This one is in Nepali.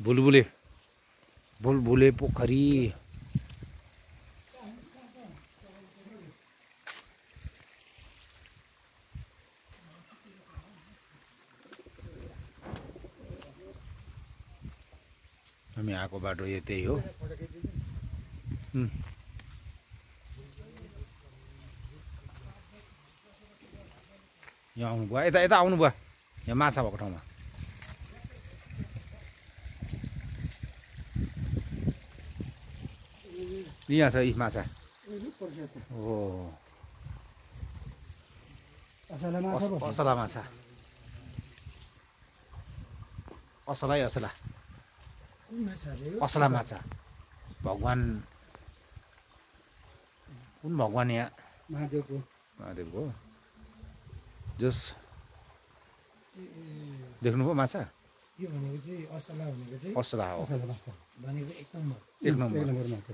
बुलबुले बुलबुले पोखरी हामी आएको बाटो यतै हो। यहाँ आउनु भयो, यता आउनु भयो, यहाँ माछा भएको ठाउँमा। यहाँ छ यी माछा। ओ असला माछा, असला असला माछा। भगवान कुन भगवान यहाँ? महादेवको जस देख्नुभयो माछा? यो भनेको चाहिँ असला भनेको चाहिँ असला हो, असला माछा भनेको एक नम्बर माछा।